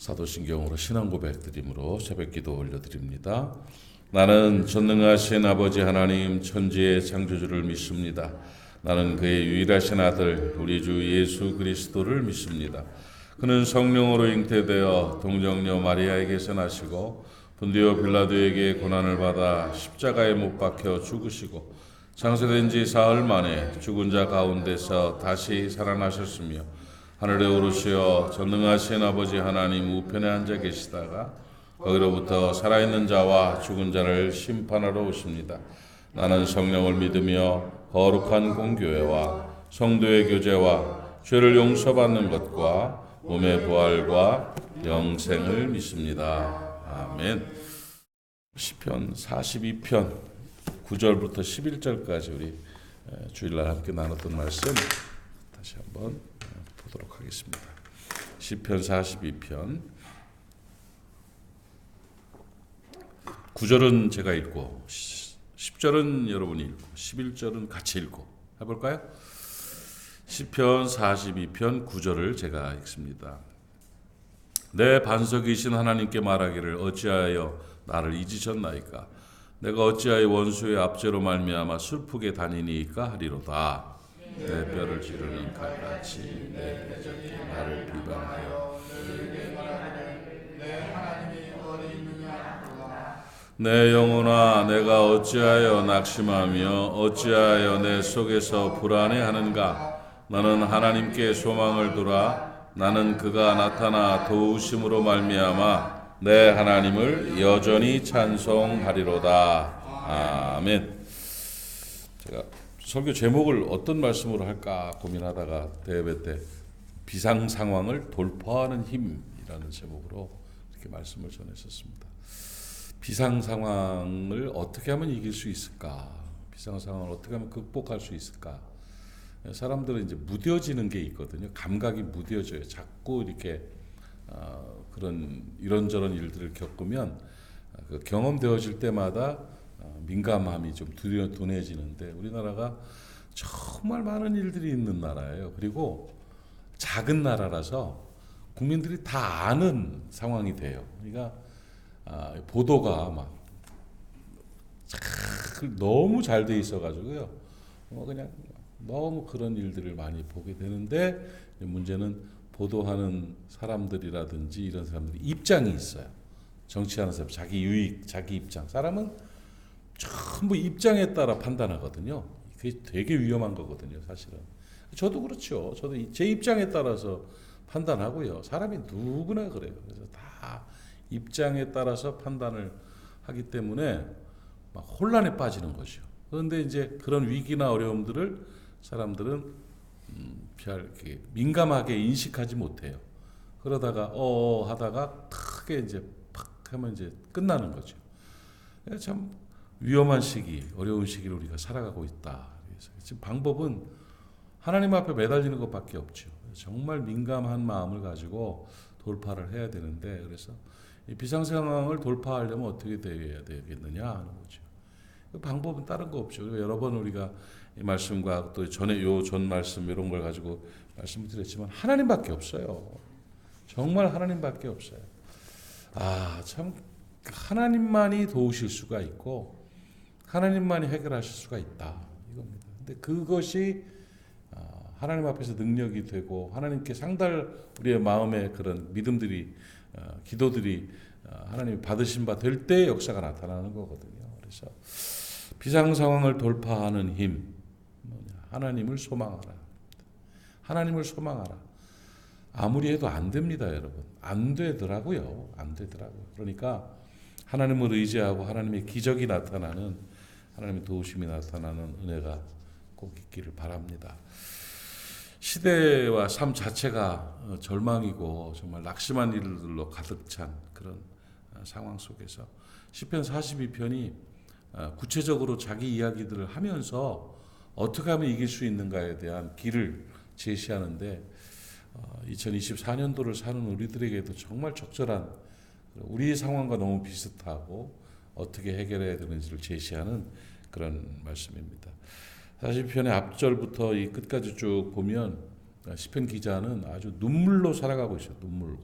사도신경으로 신앙 고백 드림으로 새벽기도 올려드립니다. 나는 전능하신 아버지 하나님 천지의 창조주를 믿습니다. 나는 그의 유일하신 아들 우리 주 예수 그리스도를 믿습니다. 그는 성령으로 잉태되어 동정녀 마리아에게서 나시고 본디오 빌라도에게 고난을 받아 십자가에 못 박혀 죽으시고 장사된 지 사흘 만에 죽은 자 가운데서 다시 살아나셨으며 하늘에 오르시어 전능하신 아버지 하나님 우편에 앉아 계시다가 거기로부터 살아있는 자와 죽은 자를 심판하러 오십니다. 나는 성령을 믿으며 거룩한 공교회와 성도의 교제와 죄를 용서받는 것과 몸의 부활과 영생을 믿습니다. 아멘. 시편 42편 9절부터 11절까지 우리 주일날 함께 나눴던 말씀 다시 한번 보도록 하겠습니다. 시편 42편 9절은 제가 읽고 10절은 여러분이 읽고 11절은 같이 읽고 해볼까요? 시편 42편 9절을 제가 읽습니다. 내 반석이신 하나님께 말하기를 어찌하여 나를 잊으셨나이까? 내가 어찌하여 원수의 압제로 말미암아 슬프게 다니니이까 하리로다. 내 뼈를 찌르는 칼같이 내 대적이 나를 비방하여 내 영혼아 내가 어찌하여 낙심하며 어찌하여 내 속에서 불안해하는가? 나는 하나님께 소망을 두라. 나는 그가 나타나 도우심으로 말미암아 내 하나님을 여전히 찬송하리로다. 아멘. 제가 설교 제목을 어떤 말씀으로 할까 고민하다가 대예배 때 비상 상황을 돌파하는 힘이라는 제목으로 이렇게 말씀을 전했었습니다. 비상 상황을 어떻게 하면 이길 수 있을까? 비상 상황을 어떻게 하면 극복할 수 있을까? 사람들은 이제 무뎌지는 게 있거든요. 감각이 무뎌져요. 자꾸 이렇게 그런 이런저런 일들을 겪으면 그 경험되어질 때마다 민감함이 좀 둔해지는데 우리나라가 정말 많은 일들이 있는 나라예요. 그리고 작은 나라라서 국민들이 다 아는 상황이 돼요. 그러니까 보도가 막 너무 잘 돼 있어가지고요. 그냥 너무 그런 일들을 많이 보게 되는데 문제는 보도하는 사람들이라든지 이런 사람들이 입장이 있어요. 정치하는 사람, 자기 유익, 자기 입장. 사람은 전부 입장에 따라 판단하거든요. 그게 되게 위험한 거거든요, 사실은. 저도 그렇죠. 저도 제 입장에 따라서 판단하고요. 사람이 누구나 그래요. 그래서 다 입장에 따라서 판단을 하기 때문에 막 혼란에 빠지는 거죠. 그런데 이제 그런 위기나 어려움들을 사람들은 이렇게 민감하게 인식하지 못해요. 그러다가 하다가 크게 이제 팍 하면 이제 끝나는 거죠. 참 위험한 시기, 어려운 시기를 우리가 살아가고 있다. 그래서 지금 방법은 하나님 앞에 매달리는 것밖에 없죠. 정말 민감한 마음을 가지고 돌파를 해야 되는데 그래서 이 비상 상황을 돌파하려면 어떻게 되어야 되겠느냐 하는 거죠. 그 방법은 다른 거 없죠. 여러 번 우리가 이 말씀과 또 전에 전 말씀 이런 걸 가지고 말씀을 드렸지만 하나님밖에 없어요. 정말 하나님밖에 없어요. 참 하나님만이 도우실 수가 있고 하나님만이 해결하실 수가 있다 이겁니다. 근데 그것이 하나님 앞에서 능력이 되고 하나님께 상달 우리의 마음의 그런 믿음들이 기도들이 하나님이 받으신 바 될 때 역사가 나타나는 거거든요. 그래서 비상 상황을 돌파하는 힘 하나님을 소망하라. 하나님을 소망하라. 아무리 해도 안 됩니다, 여러분. 안 되더라고요. 안 되더라고요. 그러니까 하나님을 의지하고 하나님의 기적이 나타나는 하나님의 도우심이 나타나는 은혜가 꼭 있기를 바랍니다. 시대와 삶 자체가 절망이고 정말 낙심한 일들로 가득 찬 그런 상황 속에서 시편 42편이 구체적으로 자기 이야기들을 하면서 어떻게 하면 이길 수 있는가에 대한 길을 제시하는데 2024년도를 사는 우리들에게도 정말 적절한 우리 상황과 너무 비슷하고 어떻게 해결해야 되는지를 제시하는 그런 말씀입니다. 40편의 앞절부터 이 끝까지 쭉 보면 시편 기자는 아주 눈물로 살아가고 있어요. 눈물로.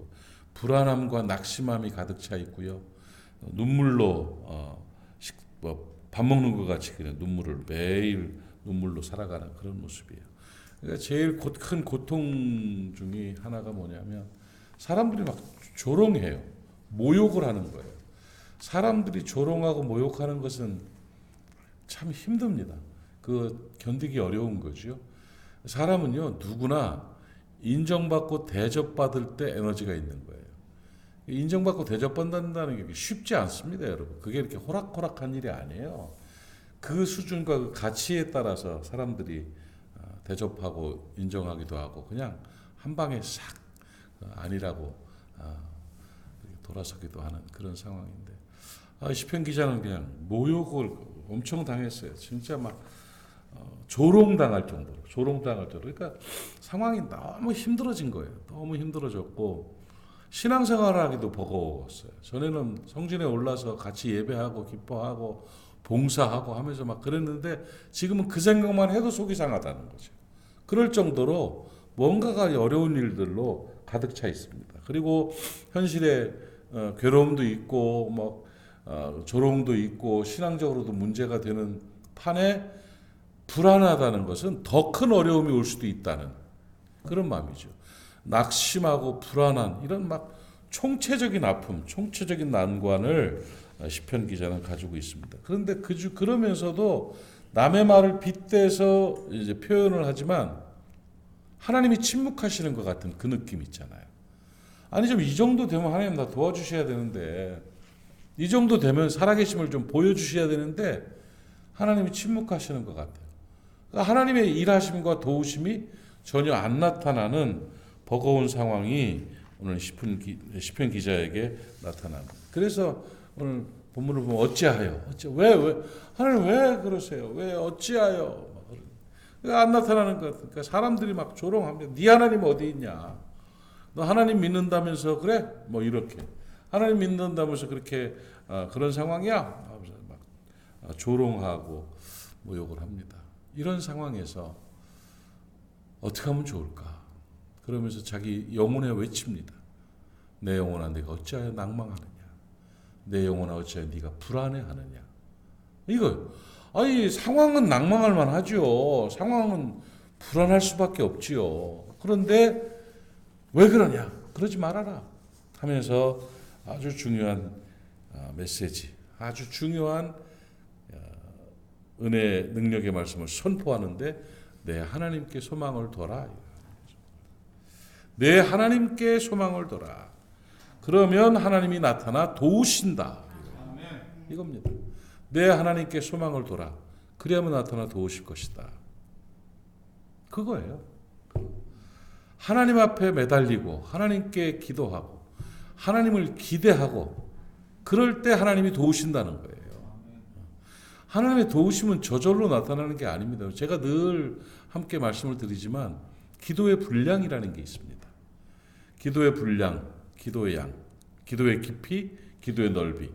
불안함과 낙심함이 가득 차 있고요. 눈물로 밥 먹는 것 같이 그냥 눈물을 매일 눈물로 살아가는 그런 모습이에요. 그러니까 제일 큰 고통 중에 하나가 뭐냐면 사람들이 막 조롱해요. 모욕을 하는 거예요. 사람들이 조롱하고 모욕하는 것은 참 힘듭니다. 그 견디기 어려운 거죠. 사람은요 누구나 인정받고 대접받을 때 에너지가 있는 거예요. 인정받고 대접받는다는 게 쉽지 않습니다, 여러분. 그게 이렇게 호락호락한 일이 아니에요. 그 수준과 그 가치에 따라서 사람들이 대접하고 인정하기도 하고 그냥 한 방에 싹 아니라고 돌아서기도 하는 그런 상황인데 시편 기자는 그냥 모욕을 엄청 당했어요. 진짜 막 조롱당할 정도로 그러니까 상황이 너무 힘들어진 거예요. 너무 힘들어졌고 신앙생활하기도 버거웠어요. 전에는 성전에 올라서 같이 예배하고 기뻐하고 봉사하고 하면서 막 그랬는데 지금은 그 생각만 해도 속이 상하다는 거죠. 그럴 정도로 뭔가가 어려운 일들로 가득 차 있습니다. 그리고 현실에 괴로움도 있고 조롱도 있고 신앙적으로도 문제가 되는 판에 불안하다는 것은 더 큰 어려움이 올 수도 있다는 그런 마음이죠. 낙심하고 불안한 이런 막 총체적인 아픔, 총체적인 난관을 시편 기자는 가지고 있습니다. 그런데 그러면서도 남의 말을 빗대서 이제 표현을 하지만 하나님이 침묵하시는 것 같은 그 느낌 있잖아요. 아니 좀 이 정도 되면 하나님 나 도와주셔야 되는데 이 정도 되면 살아계심을 좀 보여주셔야 되는데 하나님이 침묵하시는 것 같아요. 그러니까 하나님의 일하심과 도우심이 전혀 안 나타나는 버거운 상황이 오늘 시편 기자에게 나타납니다. 그래서 오늘 본문을 보면 어찌하여 왜 하나님 왜 그러세요? 왜 어찌하여 안 나타나는 것 그러니까 사람들이 막 조롱합니다. 네 하나님 어디 있냐? 너 하나님 믿는다면서 그래? 뭐 이렇게 하나님 믿는다면서 그렇게 그런 상황이야? 막 조롱하고 모욕을 합니다. 이런 상황에서 어떻게 하면 좋을까? 그러면서 자기 영혼에 외칩니다. 내 영혼아 네가 어찌하여 낭망하느냐? 내 영혼아 어찌하여 네가 불안해하느냐? 이거 아니 상황은 낭망할 만하죠. 상황은 불안할 수밖에 없지요. 그런데 왜 그러냐? 그러지 말아라 하면서 아주 중요한 메시지, 아주 중요한 은혜 능력의 말씀을 선포하는데 내 하나님께 소망을 둬라. 내 하나님께 소망을 둬라. 그러면 하나님이 나타나 도우신다. 이겁니다. 내 하나님께 소망을 둬라. 그래야만 나타나 도우실 것이다. 그거예요. 하나님 앞에 매달리고 하나님께 기도하고 하나님을 기대하고 그럴 때 하나님이 도우신다는 거예요. 하나님의 도우심은 저절로 나타나는 게 아닙니다. 제가 늘 함께 말씀을 드리지만 기도의 분량이라는 게 있습니다. 기도의 분량, 기도의 양, 기도의 깊이, 기도의 넓이.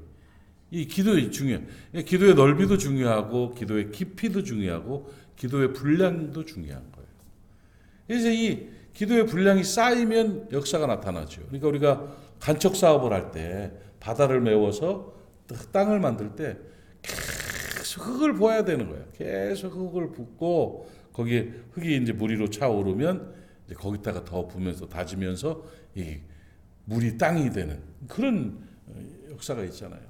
이 기도의 중요해요. 기도의 넓이도 중요하고 기도의 깊이도 중요하고 기도의 분량도 중요한 거예요. 그래서 이 기도의 분량이 쌓이면 역사가 나타나죠. 그러니까 우리가 간척 사업을 할 때 바다를 메워서 땅을 만들 때 계속 흙을 부어야 되는 거예요. 계속 흙을 붓고 거기에 흙이 이제 무리로 차오르면 이제 거기다가 더 부면서 다지면서 이 물이 땅이 되는 그런 역사가 있잖아요.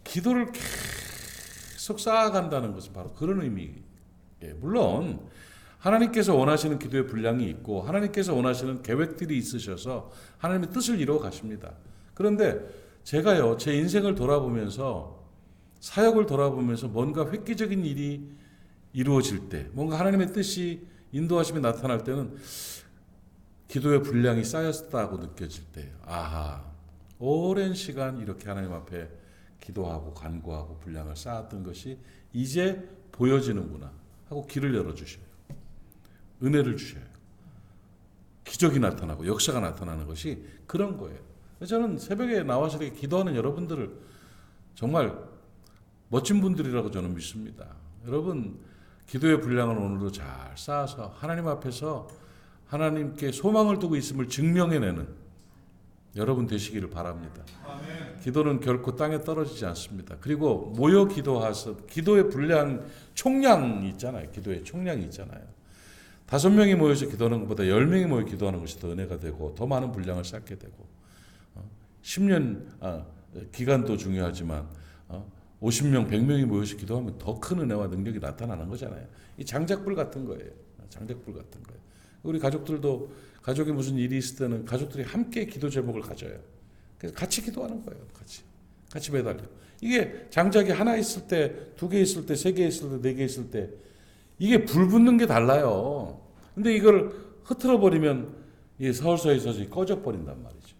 기도를 계속 쌓아간다는 것은 바로 그런 의미예요. 물론 하나님께서 원하시는 기도의 분량이 있고 하나님께서 원하시는 계획들이 있으셔서 하나님의 뜻을 이루어 가십니다. 그런데 제가요 제 인생을 돌아보면서 사역을 돌아보면서 뭔가 획기적인 일이 이루어질 때 뭔가 하나님의 뜻이 인도하심이 나타날 때는 기도의 분량이 쌓였다고 느껴질 때 아하 오랜 시간 이렇게 하나님 앞에 기도하고 간구하고 분량을 쌓았던 것이 이제 보여지는구나 하고 길을 열어주셔요. 은혜를 주셔요. 기적이 나타나고 역사가 나타나는 것이 그런 거예요. 저는 새벽에 나와서 이렇게 기도하는 여러분들을 정말 멋진 분들이라고 저는 믿습니다. 여러분 기도의 분량을 오늘도 잘 쌓아서 하나님 앞에서 하나님께 소망을 두고 있음을 증명해내는 여러분 되시기를 바랍니다. 기도는 결코 땅에 떨어지지 않습니다. 그리고 모여 기도하서 기도의 분량 총량이 있잖아요. 기도의 총량이 있잖아요. 5명이 모여서 기도하는 것보다 10명이 모여 기도하는 것이 더 은혜가 되고 더 많은 분량을 쌓게 되고 10년 기간도 중요하지만 50명, 100명이 모여서 기도하면 더 큰 은혜와 능력이 나타나는 거잖아요. 이 장작불 같은 거예요. 장작불 같은 거예요. 우리 가족들도 가족에 무슨 일이 있을 때는 가족들이 함께 기도 제목을 가져요. 그래서 같이 기도하는 거예요. 같이 매달려. 이게 장작이 하나 있을 때, 2개 있을 때, 3개 있을 때, 4개 있을 때 이게 불 붙는 게 달라요. 근데 이걸 흐트러 버리면 이 서서히 꺼져 버린단 말이죠.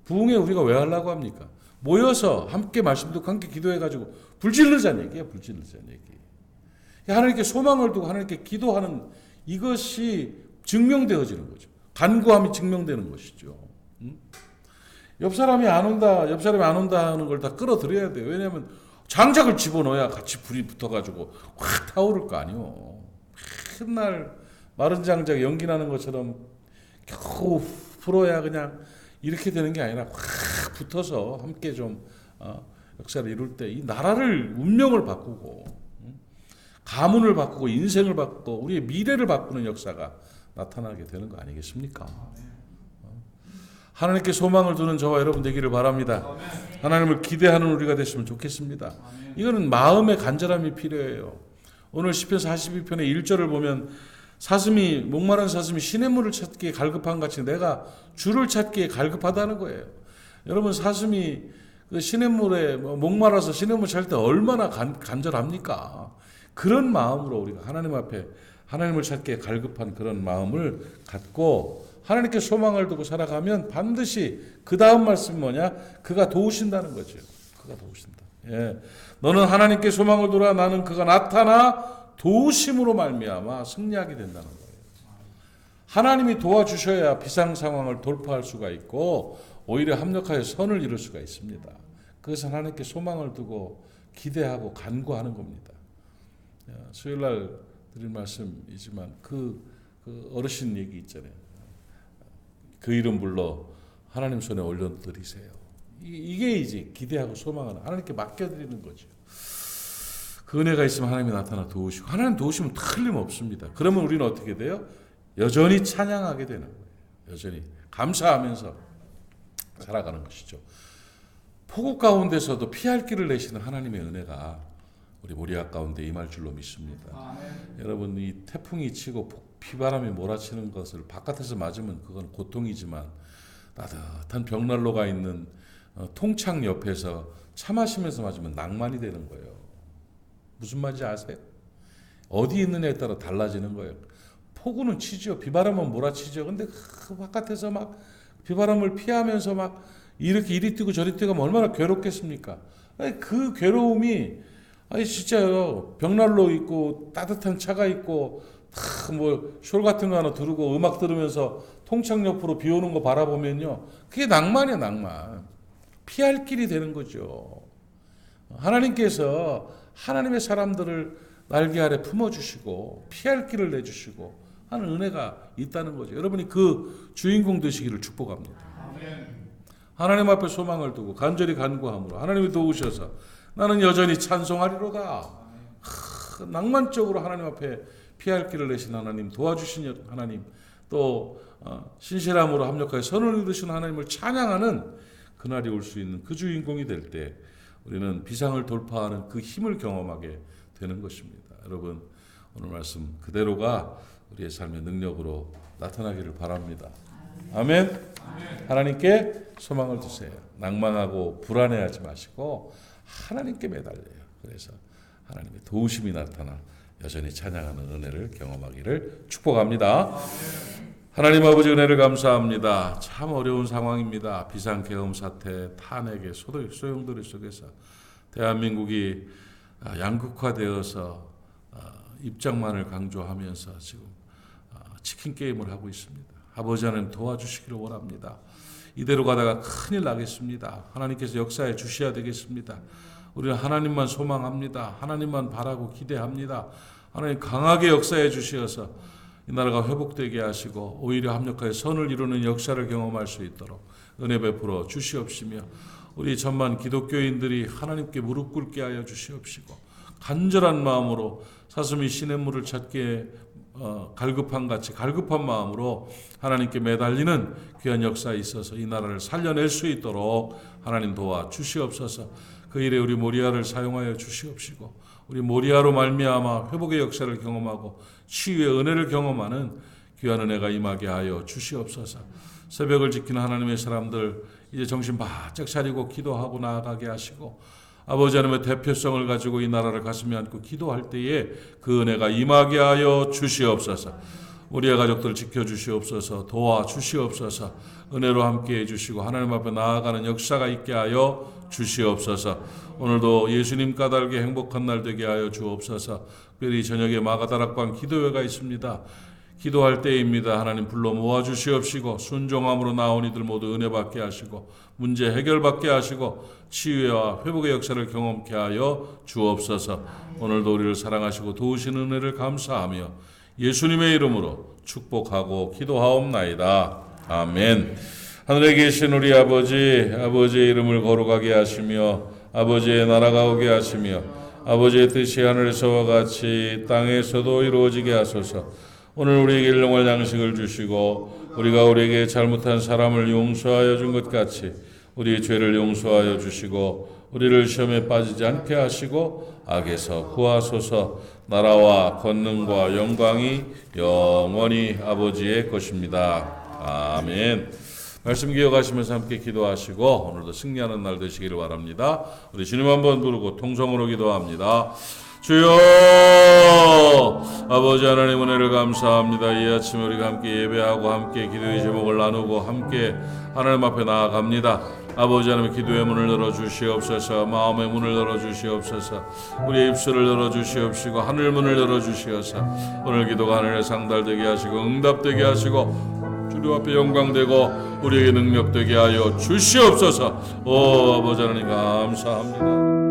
부흥회 우리가 왜 하려고 합니까? 모여서 함께 말씀 듣고 함께 기도해가지고 불질르자는 얘기예요. 불질르자는 얘기. 하나님께 소망을 두고 하나님께 기도하는 이것이 증명되어지는 거죠. 간구함이 증명되는 것이죠. 옆 사람이 안 온다 하는 걸 다 끌어들여야 돼요. 왜냐하면 장작을 집어넣어야 같이 불이 붙어가지고 확 타오를 거 아니요. 맨날 마른 장작 연기 나는 것처럼 겨우 풀어야 그냥 이렇게 되는 게 아니라 확 붙어서 함께 좀 역사를 이룰 때 이 나라를 운명을 바꾸고 가문을 바꾸고 인생을 바꾸고 우리의 미래를 바꾸는 역사가 나타나게 되는 거 아니겠습니까? 하나님께 소망을 두는 저와 여러분 되기를 바랍니다. 하나님을 기대하는 우리가 됐으면 좋겠습니다. 이거는 마음의 간절함이 필요해요. 오늘 시편 42편의 1절을 보면 목마른 사슴이 시냇물을 찾기에 갈급한 같이 내가 주를 찾기에 갈급하다는 거예요. 여러분 사슴이 그 시냇물에 목말라서 시냇물 찾을 때 얼마나 간절합니까? 그런 마음으로 우리가 하나님 앞에 하나님을 찾기에 갈급한 그런 마음을 갖고 하나님께 소망을 두고 살아가면 반드시 그 다음 말씀이 뭐냐? 그가 도우신다는 거죠. 그가 도우신다. 예. 너는 하나님께 소망을 두라. 나는 그가 나타나 도우심으로 말미암아 승리하게 된다는 거예요. 하나님이 도와주셔야 비상 상황을 돌파할 수가 있고 오히려 합력하여 선을 이룰 수가 있습니다. 그것은 하나님께 소망을 두고 기대하고 간구하는 겁니다. 수요일날 드릴 말씀이지만 그 어르신 얘기 있잖아요. 그 이름 불러 하나님 손에 올려드리세요. 이게 이제 기대하고 소망하는 하나님께 맡겨드리는 거죠. 그 은혜가 있으면 하나님이 나타나 도우시고 하나님 도우시면 틀림없습니다. 그러면 우리는 어떻게 돼요? 여전히 찬양하게 되는 거예요. 여전히 감사하면서 살아가는 것이죠. 폭우 가운데서도 피할 길을 내시는 하나님의 은혜가 우리 모리아 가운데 임할 줄로 믿습니다. 여러분 이 태풍이 치고 비바람이 몰아치는 것을 바깥에서 맞으면 그건 고통이지만 따뜻한 벽난로가 있는 통창 옆에서 차 마시면서 맞으면 낭만이 되는 거예요. 무슨 말인지 아세요? 어디 있느냐에 따라 달라지는 거예요. 폭우는 치죠. 비바람은 몰아치죠. 근데 그 바깥에서 막 비바람을 피하면서 막 이렇게 이리 뛰고 저리 뛰고 하면 얼마나 괴롭겠습니까? 그 괴로움이 진짜요. 벽난로 있고 따뜻한 차가 있고 숄 같은 거 하나 두르고 음악 들으면서 통창 옆으로 비 오는 거 바라보면요. 그게 낭만이에요, 낭만. 피할 길이 되는 거죠. 하나님께서 하나님의 사람들을 날개 아래 품어주시고 피할 길을 내주시고 하는 은혜가 있다는 거죠. 여러분이 그 주인공 되시기를 축복합니다. 하나님 앞에 소망을 두고 간절히 간구함으로 하나님이 도우셔서 나는 여전히 찬송하리로다. 낭만적으로 하나님 앞에 피할 길을 내신 하나님, 도와주신 하나님, 또 신실함으로 합력하여 선을 이루신 하나님을 찬양하는 그날이 올 수 있는 그 주인공이 될 때 우리는 비상을 돌파하는 그 힘을 경험하게 되는 것입니다. 여러분 오늘 말씀 그대로가 우리의 삶의 능력으로 나타나기를 바랍니다. 아멘. 하나님께 소망을 두세요. 낭만하고 불안해하지 마시고 하나님께 매달려요. 그래서 하나님의 도우심이 나타나 여전히 찬양하는 은혜를 경험하기를 축복합니다. 하나님 아버지 은혜를 감사합니다. 참 어려운 상황입니다. 비상계엄 사태, 탄핵의 소용돌이 속에서 대한민국이 양극화되어서 입장만을 강조하면서 지금 치킨 게임을 하고 있습니다. 아버지 하나님 도와주시기를 원합니다. 이대로 가다가 큰일 나겠습니다. 하나님께서 역사해 주셔야 되겠습니다. 우리는 하나님만 소망합니다. 하나님만 바라고 기대합니다. 하나님 강하게 역사해 주셔서 이 나라가 회복되게 하시고 오히려 합력하여 선을 이루는 역사를 경험할 수 있도록 은혜 베풀어 주시옵시며, 우리 천만 기독교인들이 하나님께 무릎 꿇게 하여 주시옵시고, 간절한 마음으로 사슴이 시냇물을 찾기에 갈급한 같이 갈급한 마음으로 하나님께 매달리는 귀한 역사에 있어서 이 나라를 살려낼 수 있도록 하나님 도와 주시옵소서. 그 일에 우리 모리아를 사용하여 주시옵시고, 우리 모리아로 말미암아 회복의 역사를 경험하고 치유의 은혜를 경험하는 귀한 은혜가 임하게 하여 주시옵소서. 새벽을 지키는 하나님의 사람들 이제 정신 바짝 차리고 기도하고 나아가게 하시고, 아버지 하나님의 대표성을 가지고 이 나라를 가슴에 안고 기도할 때에 그 은혜가 임하게 하여 주시옵소서. 우리의 가족들 지켜주시옵소서. 도와주시옵소서. 은혜로 함께해 주시고 하나님 앞에 나아가는 역사가 있게 하여 주시옵소서. 오늘도 예수님 까닭에 행복한 날 되게 하여 주옵소서. 특별히 저녁에 마가다락방 기도회가 있습니다. 기도할 때입니다. 하나님 불러 모아 주시옵시고 순종함으로 나온 이들 모두 은혜 받게 하시고 문제 해결받게 하시고 치유와 회복의 역사를 경험케 하여 주옵소서. 오늘도 우리를 사랑하시고 도우시는 은혜를 감사하며 예수님의 이름으로 축복하고 기도하옵나이다. 아멘. 하늘에 계신 우리 아버지의 이름을 거룩하게 하시며 아버지의 나라가 오게 하시며 아버지의 뜻이 하늘에서와 같이 땅에서도 이루어지게 하소서. 오늘 우리에게 일용할 양식을 주시고 우리가 우리에게 잘못한 사람을 용서하여 준 것 같이 우리의 죄를 용서하여 주시고 우리를 시험에 빠지지 않게 하시고 악에서 구하소서. 나라와 권능과 영광이 영원히 아버지의 것입니다. 아멘. 말씀 기억하시면서 함께 기도하시고 오늘도 승리하는 날 되시기를 바랍니다. 우리 주님 한번 부르고 통성으로 기도합니다. 주여, 아버지 하나님 은혜를 감사합니다. 이 아침에 우리가 함께 예배하고 함께 기도의 제목을 나누고 함께 하나님 앞에 나아갑니다. 아버지 하나님 기도의 문을 열어주시옵소서. 마음의 문을 열어주시옵소서. 우리의 입술을 열어주시옵시고 하늘 문을 열어주시옵소서. 오늘 기도가 하늘에 상달되게 하시고 응답되게 하시고 주님 앞에 영광되고 우리에게 능력되게 하여 주시옵소서. 오 아버지 하나님 감사합니다.